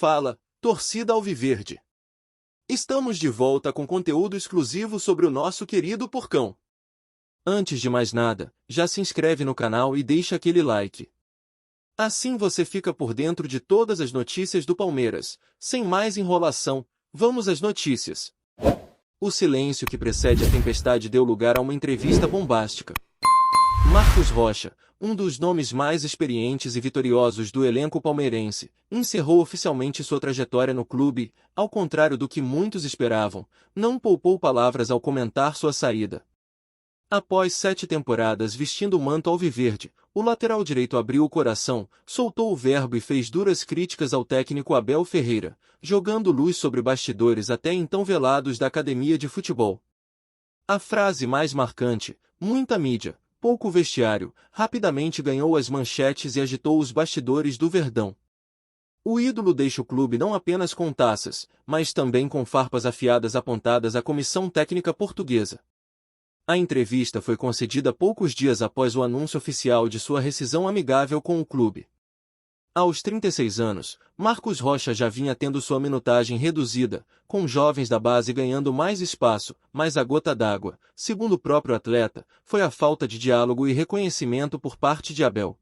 Fala, torcida alviverde! Estamos de volta com conteúdo exclusivo sobre o nosso querido Porcão. Antes de mais nada, já se inscreve no canal e deixa aquele like. Assim você fica por dentro de todas as notícias do Palmeiras. Sem mais enrolação, vamos às notícias. O silêncio que precede a tempestade deu lugar a uma entrevista bombástica. Marcos Rocha, um dos nomes mais experientes e vitoriosos do elenco palmeirense, encerrou oficialmente sua trajetória no clube, ao contrário do que muitos esperavam, não poupou palavras ao comentar sua saída. Após 7 temporadas vestindo o manto alviverde, o lateral direito abriu o coração, soltou o verbo e fez duras críticas ao técnico Abel Ferreira, jogando luz sobre bastidores até então velados da academia de futebol. A frase mais marcante, muita mídia, pouco vestiário, rapidamente ganhou as manchetes e agitou os bastidores do Verdão. O ídolo deixa o clube não apenas com taças, mas também com farpas afiadas apontadas à comissão técnica portuguesa. A entrevista foi concedida poucos dias após o anúncio oficial de sua rescisão amigável com o clube. Aos 36 anos, Marcos Rocha já vinha tendo sua minutagem reduzida, com jovens da base ganhando mais espaço, mas a gota d'água, segundo o próprio atleta, foi a falta de diálogo e reconhecimento por parte de Abel.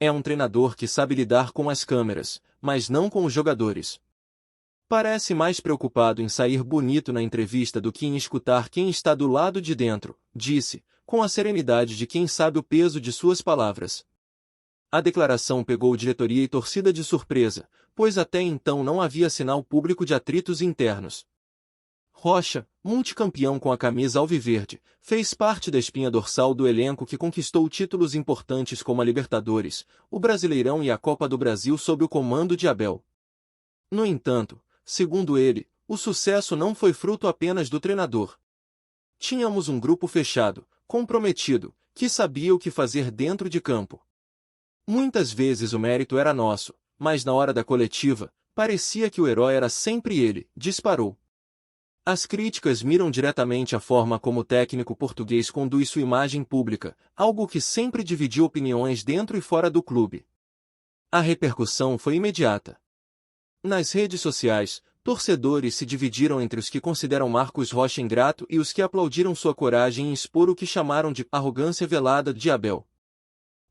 É um treinador que sabe lidar com as câmeras, mas não com os jogadores. Parece mais preocupado em sair bonito na entrevista do que em escutar quem está do lado de dentro, disse, com a serenidade de quem sabe o peso de suas palavras. A declaração pegou diretoria e torcida de surpresa, pois até então não havia sinal público de atritos internos. Rocha, multicampeão com a camisa alviverde, fez parte da espinha dorsal do elenco que conquistou títulos importantes como a Libertadores, o Brasileirão e a Copa do Brasil sob o comando de Abel. No entanto, segundo ele, o sucesso não foi fruto apenas do treinador. Tínhamos um grupo fechado, comprometido, que sabia o que fazer dentro de campo. Muitas vezes o mérito era nosso, mas na hora da coletiva, parecia que o herói era sempre ele, disparou. As críticas miram diretamente a forma como o técnico português conduz sua imagem pública, algo que sempre dividiu opiniões dentro e fora do clube. A repercussão foi imediata. Nas redes sociais, torcedores se dividiram entre os que consideram Marcos Rocha ingrato e os que aplaudiram sua coragem em expor o que chamaram de arrogância velada de Abel.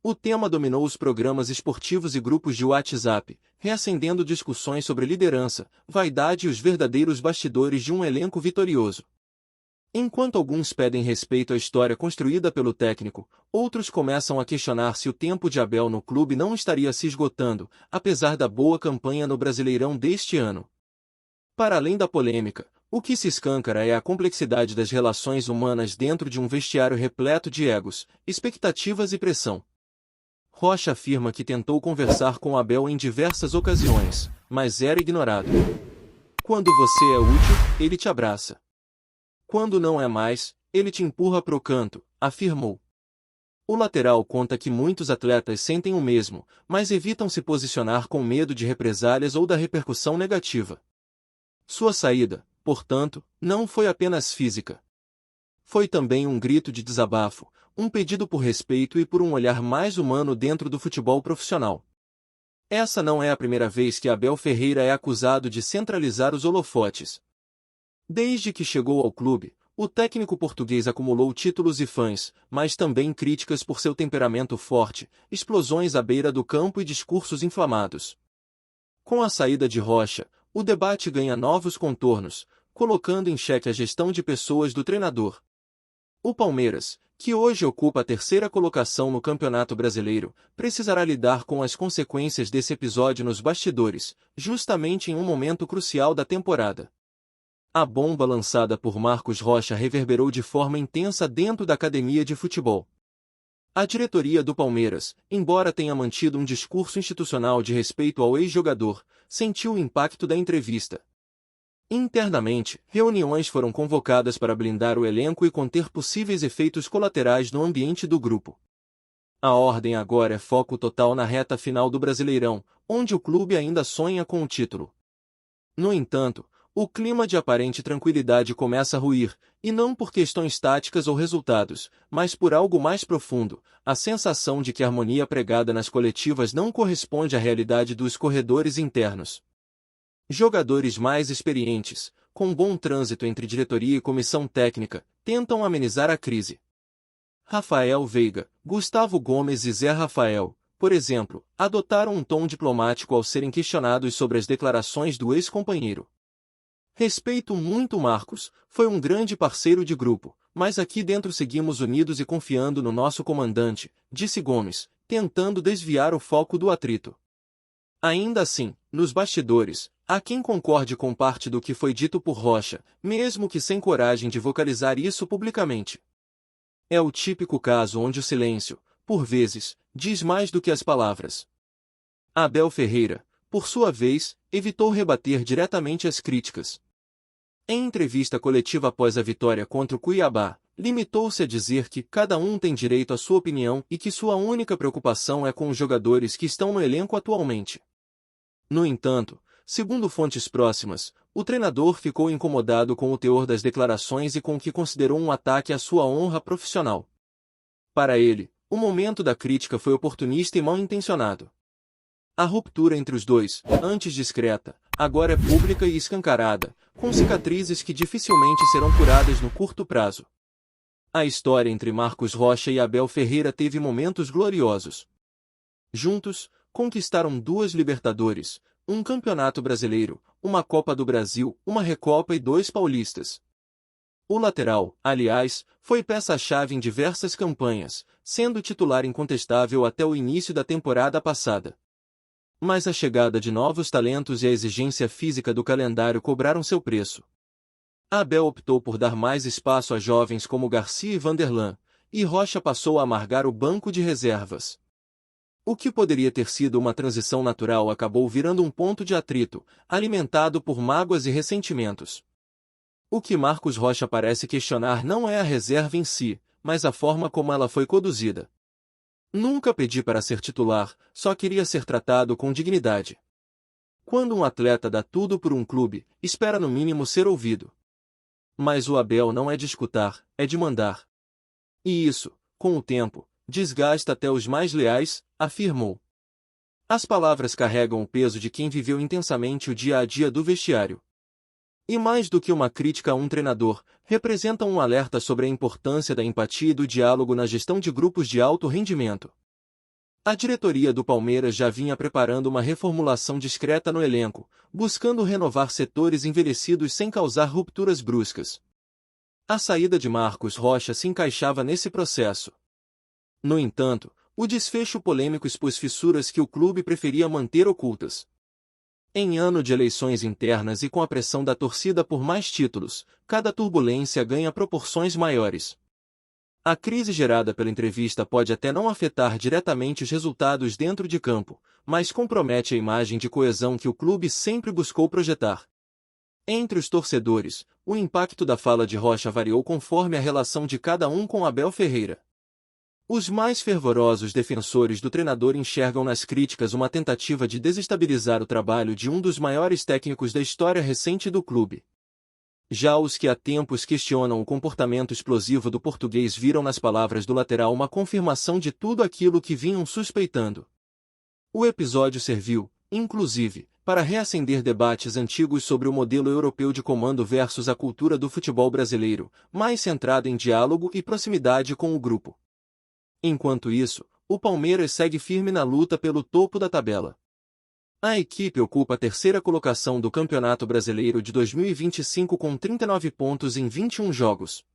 O tema dominou os programas esportivos e grupos de WhatsApp, reacendendo discussões sobre liderança, vaidade e os verdadeiros bastidores de um elenco vitorioso. Enquanto alguns pedem respeito à história construída pelo técnico, outros começam a questionar se o tempo de Abel no clube não estaria se esgotando, apesar da boa campanha no Brasileirão deste ano. Para além da polêmica, o que se escancara é a complexidade das relações humanas dentro de um vestiário repleto de egos, expectativas e pressão. Rocha afirma que tentou conversar com Abel em diversas ocasiões, mas era ignorado. Quando você é útil, ele te abraça. Quando não é mais, ele te empurra pro canto, afirmou. O lateral conta que muitos atletas sentem o mesmo, mas evitam se posicionar com medo de represálias ou da repercussão negativa. Sua saída, portanto, não foi apenas física. Foi também um grito de desabafo, um pedido por respeito e por um olhar mais humano dentro do futebol profissional. Essa não é a primeira vez que Abel Ferreira é acusado de centralizar os holofotes. Desde que chegou ao clube, o técnico português acumulou títulos e fãs, mas também críticas por seu temperamento forte, explosões à beira do campo e discursos inflamados. Com a saída de Rocha, o debate ganha novos contornos, colocando em xeque a gestão de pessoas do treinador. O Palmeiras, que hoje ocupa a 3ª colocação no Campeonato Brasileiro, precisará lidar com as consequências desse episódio nos bastidores, justamente em um momento crucial da temporada. A bomba lançada por Marcos Rocha reverberou de forma intensa dentro da academia de futebol. A diretoria do Palmeiras, embora tenha mantido um discurso institucional de respeito ao ex-jogador, sentiu o impacto da entrevista. Internamente, reuniões foram convocadas para blindar o elenco e conter possíveis efeitos colaterais no ambiente do grupo. A ordem agora é foco total na reta final do Brasileirão, onde o clube ainda sonha com o título. No entanto, o clima de aparente tranquilidade começa a ruir, e não por questões táticas ou resultados, mas por algo mais profundo, a sensação de que a harmonia pregada nas coletivas não corresponde à realidade dos corredores internos. Jogadores mais experientes, com bom trânsito entre diretoria e comissão técnica, tentam amenizar a crise. Rafael Veiga, Gustavo Gomes e Zé Rafael, por exemplo, adotaram um tom diplomático ao serem questionados sobre as declarações do ex-companheiro. Respeito muito Marcos, foi um grande parceiro de grupo, mas aqui dentro seguimos unidos e confiando no nosso comandante, disse Gomes, tentando desviar o foco do atrito. Ainda assim, nos bastidores, há quem concorde com parte do que foi dito por Rocha, mesmo que sem coragem de vocalizar isso publicamente. É o típico caso onde o silêncio, por vezes, diz mais do que as palavras. Abel Ferreira, por sua vez, evitou rebater diretamente as críticas. Em entrevista coletiva após a vitória contra o Cuiabá, limitou-se a dizer que cada um tem direito à sua opinião e que sua única preocupação é com os jogadores que estão no elenco atualmente. No entanto, segundo fontes próximas, o treinador ficou incomodado com o teor das declarações e com o que considerou um ataque à sua honra profissional. Para ele, o momento da crítica foi oportunista e mal-intencionado. A ruptura entre os dois, antes discreta, agora é pública e escancarada, com cicatrizes que dificilmente serão curadas no curto prazo. A história entre Marcos Rocha e Abel Ferreira teve momentos gloriosos. Juntos, conquistaram 2 Libertadores, um Campeonato Brasileiro, uma Copa do Brasil, uma Recopa e 2 Paulistas. O lateral, aliás, foi peça-chave em diversas campanhas, sendo titular incontestável até o início da temporada passada. Mas a chegada de novos talentos e a exigência física do calendário cobraram seu preço. Abel optou por dar mais espaço a jovens como Garcia e Vanderlan, e Rocha passou a amargar o banco de reservas. O que poderia ter sido uma transição natural acabou virando um ponto de atrito, alimentado por mágoas e ressentimentos. O que Marcos Rocha parece questionar não é a reserva em si, mas a forma como ela foi conduzida. Nunca pedi para ser titular, só queria ser tratado com dignidade. Quando um atleta dá tudo por um clube, espera no mínimo ser ouvido. Mas o Abel não é de escutar, é de mandar. E isso, com o tempo, desgasta até os mais leais, afirmou. As palavras carregam o peso de quem viveu intensamente o dia a dia do vestiário. E mais do que uma crítica a um treinador, representam um alerta sobre a importância da empatia e do diálogo na gestão de grupos de alto rendimento. A diretoria do Palmeiras já vinha preparando uma reformulação discreta no elenco, buscando renovar setores envelhecidos sem causar rupturas bruscas. A saída de Marcos Rocha se encaixava nesse processo. No entanto, o desfecho polêmico expôs fissuras que o clube preferia manter ocultas. Em ano de eleições internas e com a pressão da torcida por mais títulos, cada turbulência ganha proporções maiores. A crise gerada pela entrevista pode até não afetar diretamente os resultados dentro de campo, mas compromete a imagem de coesão que o clube sempre buscou projetar. Entre os torcedores, o impacto da fala de Rocha variou conforme a relação de cada um com Abel Ferreira. Os mais fervorosos defensores do treinador enxergam nas críticas uma tentativa de desestabilizar o trabalho de um dos maiores técnicos da história recente do clube. Já os que há tempos questionam o comportamento explosivo do português viram nas palavras do lateral uma confirmação de tudo aquilo que vinham suspeitando. O episódio serviu, inclusive, para reacender debates antigos sobre o modelo europeu de comando versus a cultura do futebol brasileiro, mais centrada em diálogo e proximidade com o grupo. Enquanto isso, o Palmeiras segue firme na luta pelo topo da tabela. A equipe ocupa a 3ª colocação do Campeonato Brasileiro de 2025 com 39 pontos em 21 jogos.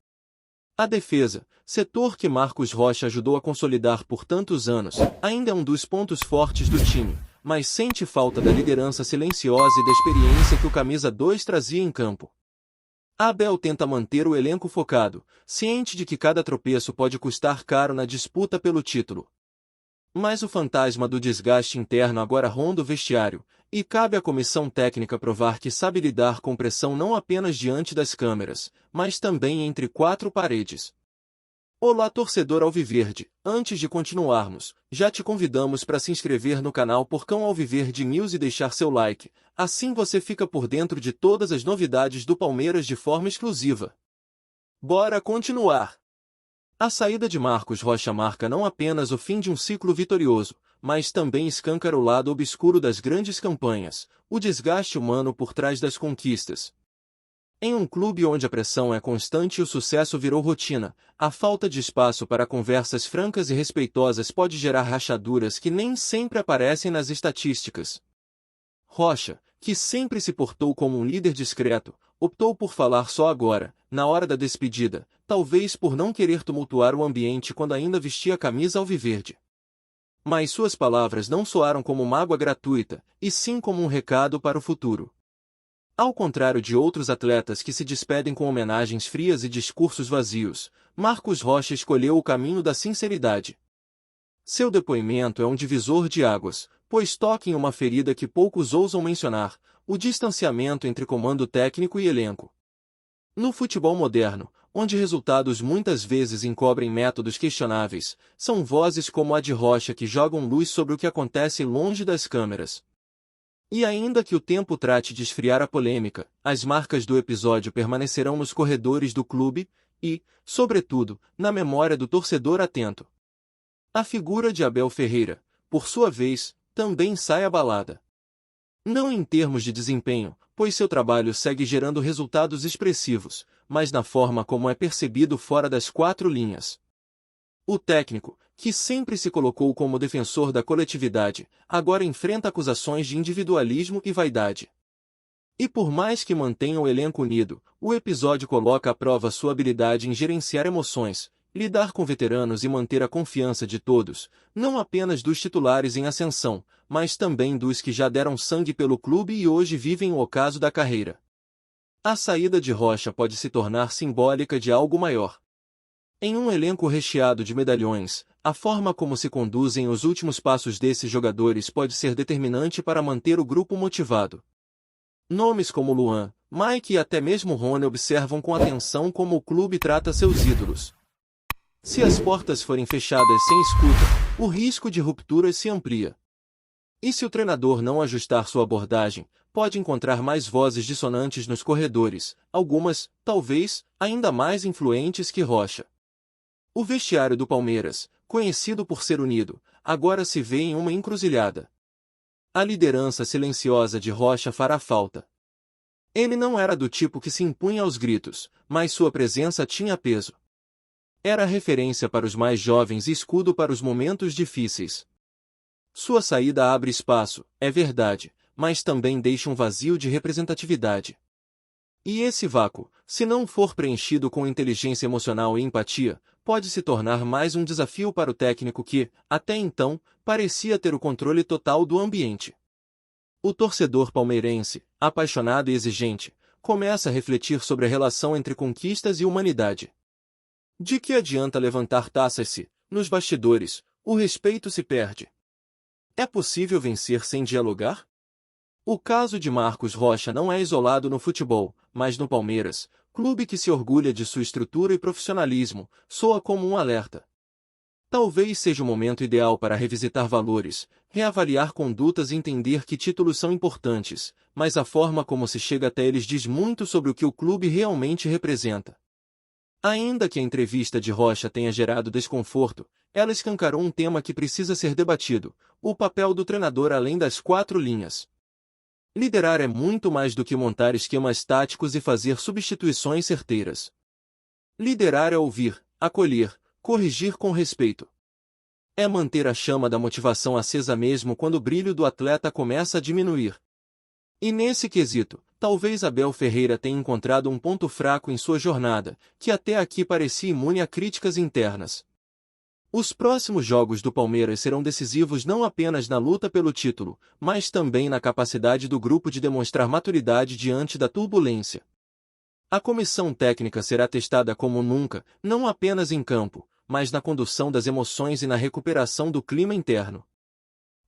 A defesa, setor que Marcos Rocha ajudou a consolidar por tantos anos, ainda é um dos pontos fortes do time, mas sente falta da liderança silenciosa e da experiência que o camisa 2 trazia em campo. Abel tenta manter o elenco focado, ciente de que cada tropeço pode custar caro na disputa pelo título. Mas o fantasma do desgaste interno agora ronda o vestiário, e cabe à comissão técnica provar que sabe lidar com pressão não apenas diante das câmeras, mas também entre 4 paredes. Olá torcedor alviverde, antes de continuarmos, já te convidamos para se inscrever no canal Porcão Alviverde News e deixar seu like, assim você fica por dentro de todas as novidades do Palmeiras de forma exclusiva. Bora continuar! A saída de Marcos Rocha marca não apenas o fim de um ciclo vitorioso, mas também escancara o lado obscuro das grandes campanhas, o desgaste humano por trás das conquistas. Em um clube onde a pressão é constante e o sucesso virou rotina, a falta de espaço para conversas francas e respeitosas pode gerar rachaduras que nem sempre aparecem nas estatísticas. Rocha, que sempre se portou como um líder discreto, optou por falar só agora, na hora da despedida, talvez por não querer tumultuar o ambiente quando ainda vestia a camisa alviverde. Mas suas palavras não soaram como mágoa gratuita, e sim como um recado para o futuro. Ao contrário de outros atletas que se despedem com homenagens frias e discursos vazios, Marcos Rocha escolheu o caminho da sinceridade. Seu depoimento é um divisor de águas, pois toca em uma ferida que poucos ousam mencionar, o distanciamento entre comando técnico e elenco. No futebol moderno, onde resultados muitas vezes encobrem métodos questionáveis, são vozes como a de Rocha que jogam luz sobre o que acontece longe das câmeras. E ainda que o tempo trate de esfriar a polêmica, as marcas do episódio permanecerão nos corredores do clube e, sobretudo, na memória do torcedor atento. A figura de Abel Ferreira, por sua vez, também sai abalada. Não em termos de desempenho, pois seu trabalho segue gerando resultados expressivos, mas na forma como é percebido fora das quatro linhas. O técnico, que sempre se colocou como defensor da coletividade, agora enfrenta acusações de individualismo e vaidade. E por mais que mantenha o elenco unido, o episódio coloca à prova sua habilidade em gerenciar emoções, lidar com veteranos e manter a confiança de todos, não apenas dos titulares em ascensão, mas também dos que já deram sangue pelo clube e hoje vivem o ocaso da carreira. A saída de Rocha pode se tornar simbólica de algo maior. Em um elenco recheado de medalhões, a forma como se conduzem os últimos passos desses jogadores pode ser determinante para manter o grupo motivado. Nomes como Luan, Mike e até mesmo Rony observam com atenção como o clube trata seus ídolos. Se as portas forem fechadas sem escuta, o risco de rupturas se amplia. E se o treinador não ajustar sua abordagem, pode encontrar mais vozes dissonantes nos corredores, algumas, talvez, ainda mais influentes que Rocha. O vestiário do Palmeiras, conhecido por ser unido, agora se vê em uma encruzilhada. A liderança silenciosa de Rocha fará falta. Ele não era do tipo que se impunha aos gritos, mas sua presença tinha peso. Era referência para os mais jovens e escudo para os momentos difíceis. Sua saída abre espaço, é verdade, mas também deixa um vazio de representatividade. E esse vácuo, se não for preenchido com inteligência emocional e empatia, pode se tornar mais um desafio para o técnico que, até então, parecia ter o controle total do ambiente. O torcedor palmeirense, apaixonado e exigente, começa a refletir sobre a relação entre conquistas e humanidade. De que adianta levantar taças se, nos bastidores, o respeito se perde? É possível vencer sem dialogar? O caso de Marcos Rocha não é isolado no futebol, mas no Palmeiras, clube que se orgulha de sua estrutura e profissionalismo, soa como um alerta. Talvez seja o momento ideal para revisitar valores, reavaliar condutas e entender que títulos são importantes, mas a forma como se chega até eles diz muito sobre o que o clube realmente representa. Ainda que a entrevista de Rocha tenha gerado desconforto, ela escancarou um tema que precisa ser debatido: o papel do treinador além das quatro linhas. Liderar é muito mais do que montar esquemas táticos e fazer substituições certeiras. Liderar é ouvir, acolher, corrigir com respeito. É manter a chama da motivação acesa mesmo quando o brilho do atleta começa a diminuir. E nesse quesito, talvez Abel Ferreira tenha encontrado um ponto fraco em sua jornada, que até aqui parecia imune a críticas internas. Os próximos jogos do Palmeiras serão decisivos não apenas na luta pelo título, mas também na capacidade do grupo de demonstrar maturidade diante da turbulência. A comissão técnica será testada como nunca, não apenas em campo, mas na condução das emoções e na recuperação do clima interno.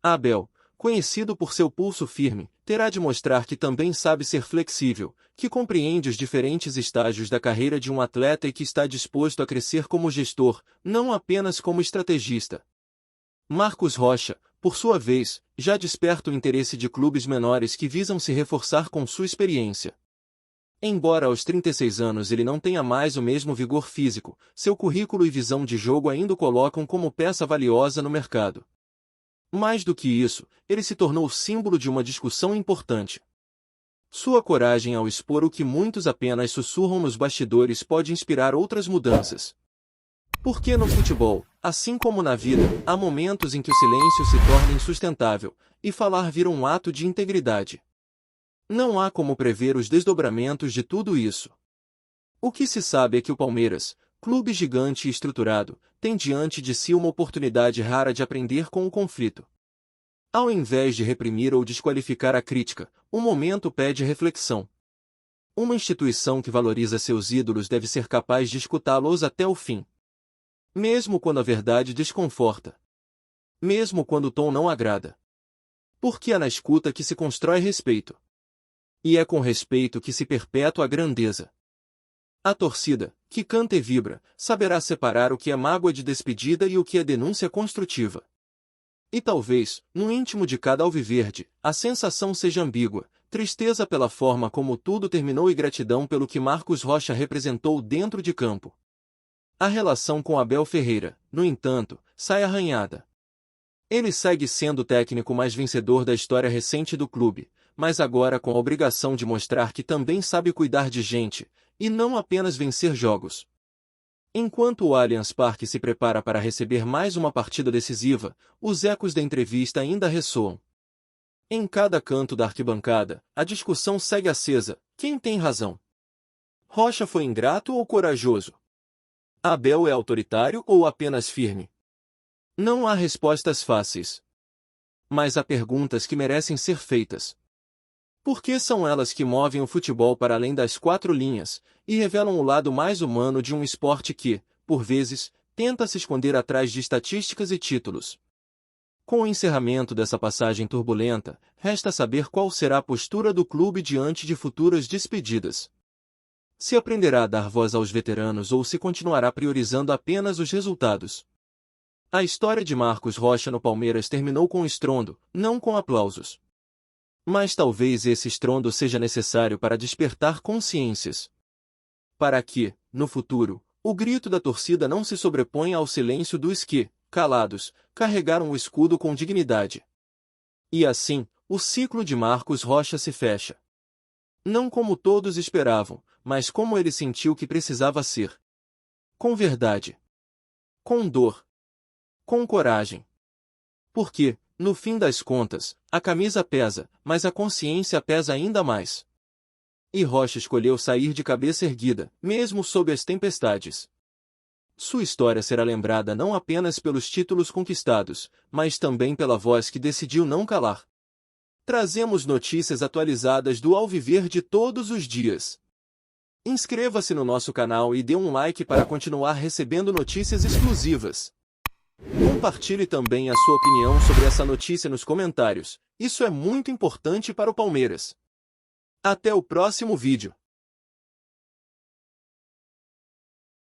Abel, conhecido por seu pulso firme, terá de mostrar que também sabe ser flexível, que compreende os diferentes estágios da carreira de um atleta e que está disposto a crescer como gestor, não apenas como estrategista. Marcos Rocha, por sua vez, já desperta o interesse de clubes menores que visam se reforçar com sua experiência. Embora aos 36 anos ele não tenha mais o mesmo vigor físico, seu currículo e visão de jogo ainda o colocam como peça valiosa no mercado. Mais do que isso, ele se tornou símbolo de uma discussão importante. Sua coragem ao expor o que muitos apenas sussurram nos bastidores pode inspirar outras mudanças. Porque no futebol, assim como na vida, há momentos em que o silêncio se torna insustentável, e falar vira um ato de integridade. Não há como prever os desdobramentos de tudo isso. O que se sabe é que o Palmeiras, clube gigante e estruturado, tem diante de si uma oportunidade rara de aprender com o conflito. Ao invés de reprimir ou desqualificar a crítica, o momento pede reflexão. Uma instituição que valoriza seus ídolos deve ser capaz de escutá-los até o fim. Mesmo quando a verdade desconforta. Mesmo quando o tom não agrada. Porque é na escuta que se constrói respeito. E é com respeito que se perpetua a grandeza. A torcida, que canta e vibra, saberá separar o que é mágoa de despedida e o que é denúncia construtiva. E talvez, no íntimo de cada alviverde, a sensação seja ambígua, tristeza pela forma como tudo terminou e gratidão pelo que Marcos Rocha representou dentro de campo. A relação com Abel Ferreira, no entanto, sai arranhada. Ele segue sendo o técnico mais vencedor da história recente do clube, mas agora com a obrigação de mostrar que também sabe cuidar de gente, e não apenas vencer jogos. Enquanto o Allianz Parque se prepara para receber mais uma partida decisiva, os ecos da entrevista ainda ressoam. Em cada canto da arquibancada, a discussão segue acesa: quem tem razão? Rocha foi ingrato ou corajoso? Abel é autoritário ou apenas firme? Não há respostas fáceis. Mas há perguntas que merecem ser feitas. Porque são elas que movem o futebol para além das quatro linhas, e revelam o lado mais humano de um esporte que, por vezes, tenta se esconder atrás de estatísticas e títulos. Com o encerramento dessa passagem turbulenta, resta saber qual será a postura do clube diante de futuras despedidas. Se aprenderá a dar voz aos veteranos ou se continuará priorizando apenas os resultados. A história de Marcos Rocha no Palmeiras terminou com estrondo, não com aplausos. Mas talvez esse estrondo seja necessário para despertar consciências. Para que, no futuro, o grito da torcida não se sobreponha ao silêncio dos que, calados, carregaram o escudo com dignidade. E assim, o ciclo de Marcos Rocha se fecha. Não como todos esperavam, mas como ele sentiu que precisava ser. Com verdade. Com dor. Com coragem. Porque, no fim das contas, a camisa pesa, mas a consciência pesa ainda mais. E Rocha escolheu sair de cabeça erguida, mesmo sob as tempestades. Sua história será lembrada não apenas pelos títulos conquistados, mas também pela voz que decidiu não calar. Trazemos notícias atualizadas do Alviverde todos os dias. Inscreva-se no nosso canal e dê um like para continuar recebendo notícias exclusivas. Compartilhe também a sua opinião sobre essa notícia nos comentários, isso é muito importante para o Palmeiras. Até o próximo vídeo.